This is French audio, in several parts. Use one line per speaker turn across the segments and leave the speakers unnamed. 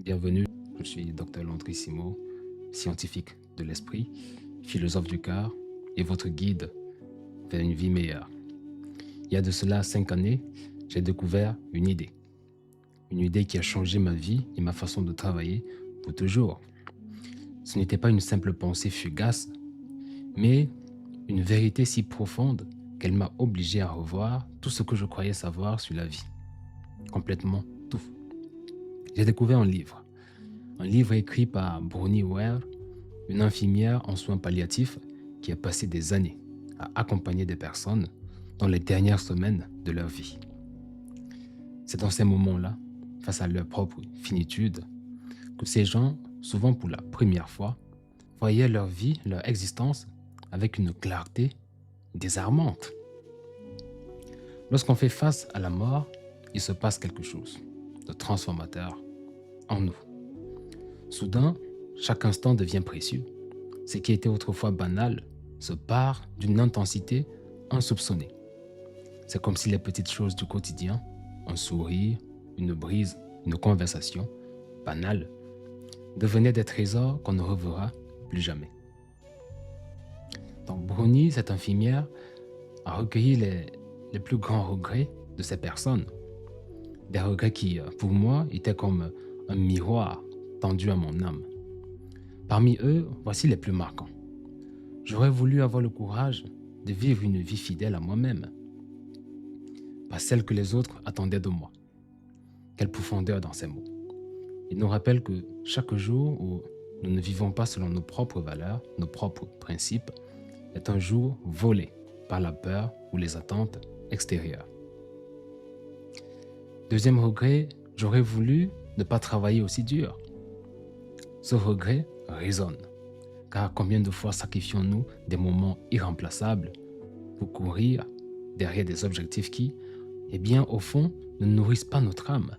Bienvenue, je suis Dr Landrissimo, scientifique de l'esprit, philosophe du cœur et votre guide vers une vie meilleure. Il y a de cela 5 années, j'ai découvert une idée qui a changé ma vie et ma façon de travailler pour toujours. Ce n'était pas une simple pensée fugace, mais une vérité si profonde qu'elle m'a obligé à revoir tout ce que je croyais savoir sur la vie. Complètement tout. J'ai découvert un livre écrit par Bronnie Ware, une infirmière en soins palliatifs qui a passé des années à accompagner des personnes dans les dernières semaines de leur vie. C'est dans ces moments-là, face à leur propre finitude, que ces gens, souvent pour la première fois, voyaient leur vie, leur existence avec une clarté désarmante. Lorsqu'on fait face à la mort, il se passe quelque chose de transformateur en nous. Soudain, chaque instant devient précieux. Ce qui était autrefois banal se part d'une intensité insoupçonnée. C'est comme si les petites choses du quotidien, un sourire, une brise, une conversation, banale, devenaient des trésors qu'on ne reverra plus jamais. Donc Bruni, cette infirmière, a recueilli les plus grands regrets de ces personnes. Des regrets qui, pour moi, étaient comme un miroir tendu à mon âme. Parmi eux, voici les plus marquants. J'aurais voulu avoir le courage de vivre une vie fidèle à moi-même, pas celle que les autres attendaient de moi. Quelle profondeur dans ces mots. Il nous rappelle que chaque jour où nous ne vivons pas selon nos propres valeurs, nos propres principes, est un jour volé par la peur ou les attentes extérieures. Deuxième regret, j'aurais voulu ne pas travailler aussi dur. Ce regret résonne, car combien de fois sacrifions-nous des moments irremplaçables pour courir derrière des objectifs qui, eh bien, au fond, ne nourrissent pas notre âme.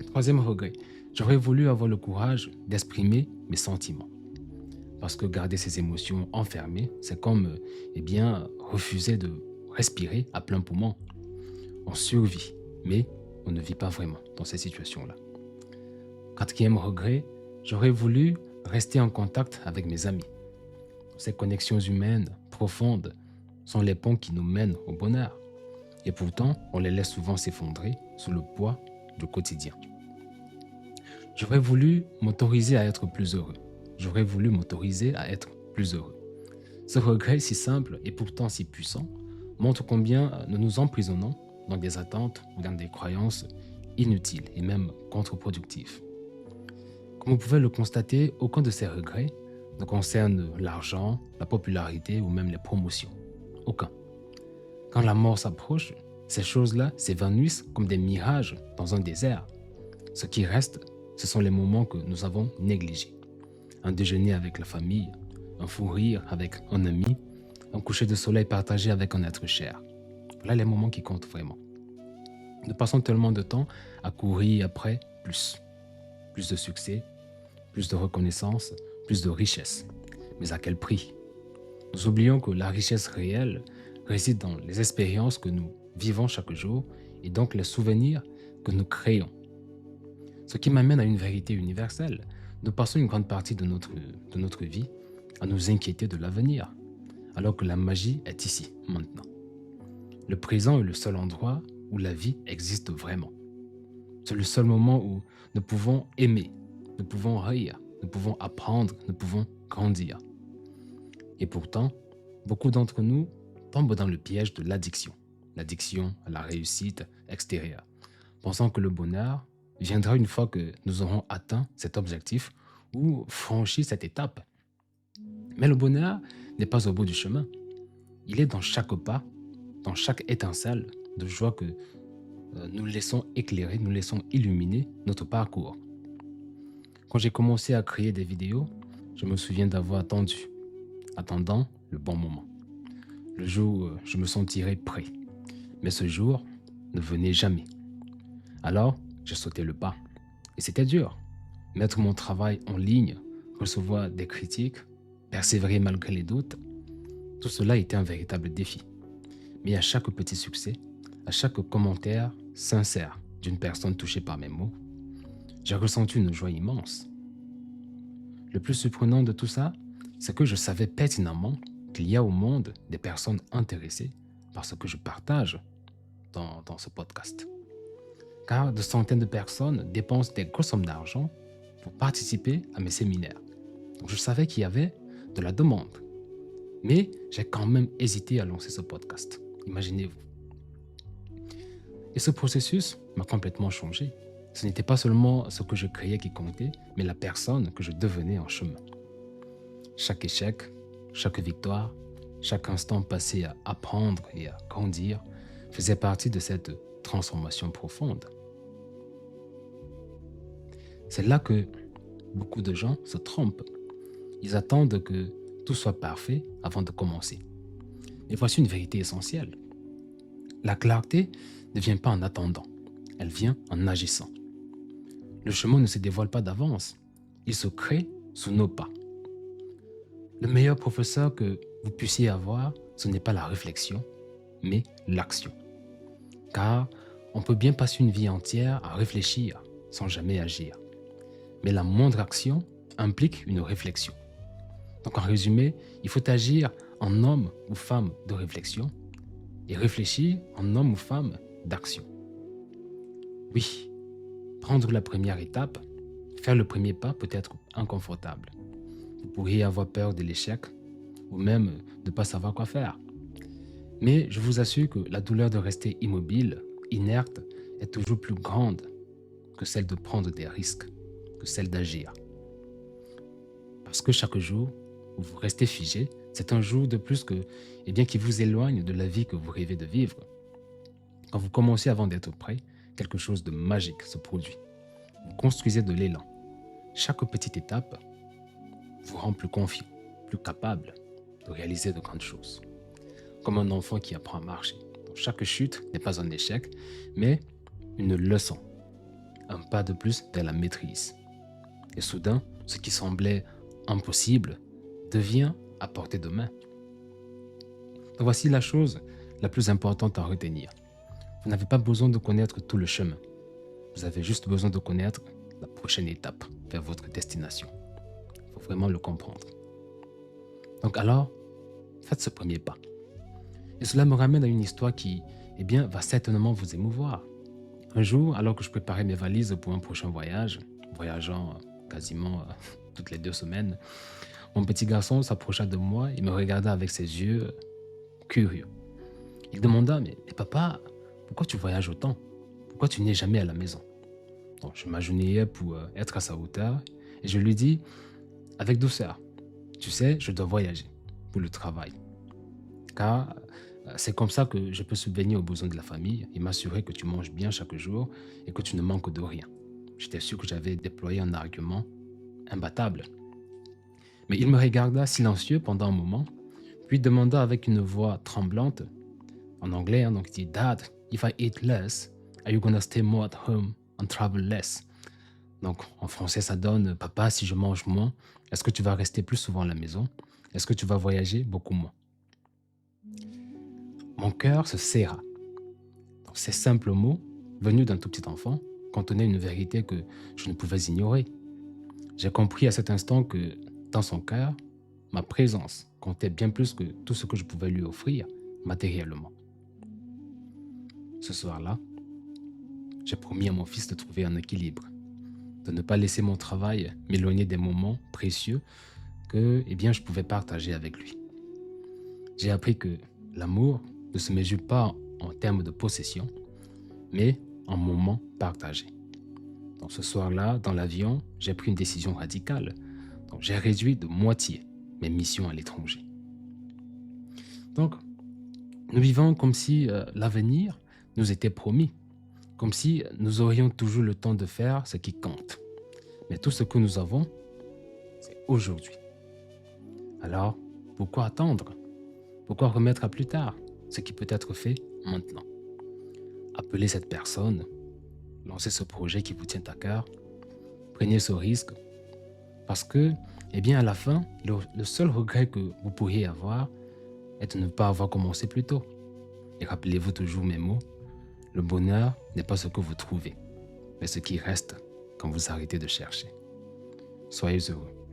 Troisième regret, j'aurais voulu avoir le courage d'exprimer mes sentiments. Parce que garder ses émotions enfermées, c'est comme, eh bien, refuser de respirer à plein poumon. On survit, mais on ne vit pas vraiment dans ces situations-là. Quatrième regret, j'aurais voulu rester en contact avec mes amis. Ces connexions humaines profondes sont les ponts qui nous mènent au bonheur. Et pourtant, on les laisse souvent s'effondrer sous le poids du quotidien. J'aurais voulu m'autoriser à être plus heureux. J'aurais voulu m'autoriser à être plus heureux. Ce regret si simple et pourtant si puissant montre combien nous nous emprisonnons dans des attentes ou dans des croyances inutiles et même contre-productives. Comme vous pouvez le constater, aucun de ces regrets ne concerne l'argent, la popularité ou même les promotions. Aucun. Quand la mort s'approche, ces choses-là s'évanouissent comme des mirages dans un désert. Ce qui reste, ce sont les moments que nous avons négligés. Un déjeuner avec la famille, un fou rire avec un ami, un coucher de soleil partagé avec un être cher. Voilà les moments qui comptent vraiment. Nous passons tellement de temps à courir après plus. Plus de succès, plus de reconnaissance, plus de richesse. Mais à quel prix? Nous oublions que la richesse réelle réside dans les expériences que nous vivons chaque jour et donc les souvenirs que nous créons. Ce qui m'amène à une vérité universelle. Nous passons une grande partie de notre vie à nous inquiéter de l'avenir, alors que la magie est ici, maintenant. Le présent est le seul endroit où la vie existe vraiment. C'est le seul moment où nous pouvons aimer, nous pouvons rire, nous pouvons apprendre, nous pouvons grandir. Et pourtant, beaucoup d'entre nous tombent dans le piège de l'addiction à la réussite extérieure, pensant que le bonheur viendra une fois que nous aurons atteint cet objectif ou franchi cette étape. Mais le bonheur n'est pas au bout du chemin. Il est dans chaque pas, dans chaque étincelle de joie que nous laissons éclairer, nous laissons illuminer notre parcours. Quand j'ai commencé à créer des vidéos, je me souviens d'avoir attendant le bon moment. Le jour où je me sentirais prêt. Mais ce jour ne venait jamais. Alors, j'ai sauté le pas. Et c'était dur. Mettre mon travail en ligne, recevoir des critiques, persévérer malgré les doutes, tout cela était un véritable défi. Mais à chaque petit succès, à chaque commentaire sincère d'une personne touchée par mes mots, j'ai ressenti une joie immense. Le plus surprenant de tout ça, c'est que je savais pertinemment qu'il y a au monde des personnes intéressées par ce que je partage dans ce podcast. Car de centaines de personnes dépensent des grosses sommes d'argent pour participer à mes séminaires. Donc je savais qu'il y avait de la demande. Mais j'ai quand même hésité à lancer ce podcast. Imaginez-vous. Et ce processus m'a complètement changé. Ce n'était pas seulement ce que je créais qui comptait, mais la personne que je devenais en chemin. Chaque échec, chaque victoire, chaque instant passé à apprendre et à grandir faisait partie de cette transformation profonde. C'est là que beaucoup de gens se trompent. Ils attendent que tout soit parfait avant de commencer. Et voici une vérité essentielle. La clarté ne vient pas en attendant, elle vient en agissant. Le chemin ne se dévoile pas d'avance, il se crée sous nos pas. Le meilleur professeur que vous puissiez avoir, ce n'est pas la réflexion, mais l'action. Car on peut bien passer une vie entière à réfléchir sans jamais agir. Mais la moindre action implique une réflexion. Donc en résumé, il faut agir en homme ou femme de réflexion et réfléchir en homme ou femme d'action. Oui, prendre la première étape, faire le premier pas peut être inconfortable. Vous pourriez avoir peur de l'échec ou même de ne pas savoir quoi faire. Mais je vous assure que la douleur de rester immobile, inerte, est toujours plus grande que celle de prendre des risques, que celle d'agir. Parce que chaque jour où vous restez figé, c'est un jour de plus qui vous éloigne de la vie que vous rêvez de vivre. Quand vous commencez avant d'être prêt, quelque chose de magique se produit. Vous construisez de l'élan. Chaque petite étape vous rend plus confiant, plus capable de réaliser de grandes choses. Comme un enfant qui apprend à marcher. Donc, chaque chute n'est pas un échec, mais une leçon. Un pas de plus vers la maîtrise. Et soudain, ce qui semblait impossible devient à portée de main. Donc voici la chose la plus importante à retenir. Vous n'avez pas besoin de connaître tout le chemin. Vous avez juste besoin de connaître la prochaine étape vers votre destination. Il faut vraiment le comprendre. Donc alors, faites ce premier pas. Et cela me ramène à une histoire qui, va certainement vous émouvoir. Un jour, alors que je préparais mes valises pour un prochain voyage, voyageant quasiment toutes les 2 semaines, mon petit garçon s'approcha de moi et me regarda avec ses yeux curieux. Il demanda, mais papa, pourquoi tu voyages autant? Pourquoi tu n'es jamais à la maison? Donc, je m'agenouillai pour être à sa hauteur et je lui dis, avec douceur, tu sais, je dois voyager pour le travail. Car c'est comme ça que je peux subvenir aux besoins de la famille et m'assurer que tu manges bien chaque jour et que tu ne manques de rien. J'étais sûr que j'avais déployé un argument imbattable. Mais il me regarda silencieux pendant un moment, puis demanda avec une voix tremblante, en anglais, donc il dit, Dad, if I eat less, are you gonna stay more at home and travel less? Donc en français, ça donne, papa, si je mange moins, est-ce que tu vas rester plus souvent à la maison? Est-ce que tu vas voyager beaucoup moins? Mon cœur se serra. Donc, ces simples mots, venus d'un tout petit enfant, contenaient une vérité que je ne pouvais ignorer. J'ai compris à cet instant que, dans son cœur, ma présence comptait bien plus que tout ce que je pouvais lui offrir matériellement. Ce soir-là, j'ai promis à mon fils de trouver un équilibre, de ne pas laisser mon travail m'éloigner des moments précieux que je pouvais partager avec lui. J'ai appris que l'amour ne se mesure pas en termes de possession, mais en moments partagés. Donc ce soir-là, dans l'avion, j'ai pris une décision radicale. Donc j'ai réduit de moitié mes missions à l'étranger. Donc, nous vivons comme si l'avenir nous était promis, comme si nous aurions toujours le temps de faire ce qui compte. Mais tout ce que nous avons, c'est aujourd'hui. Alors, pourquoi attendre? Pourquoi remettre à plus tard ce qui peut être fait maintenant? Appelez cette personne, lancez ce projet qui vous tient à cœur, prenez ce risque, parce que, à la fin, le seul regret que vous pourriez avoir est de ne pas avoir commencé plus tôt. Et rappelez-vous toujours mes mots, le bonheur n'est pas ce que vous trouvez, mais ce qui reste quand vous arrêtez de chercher. Soyez heureux.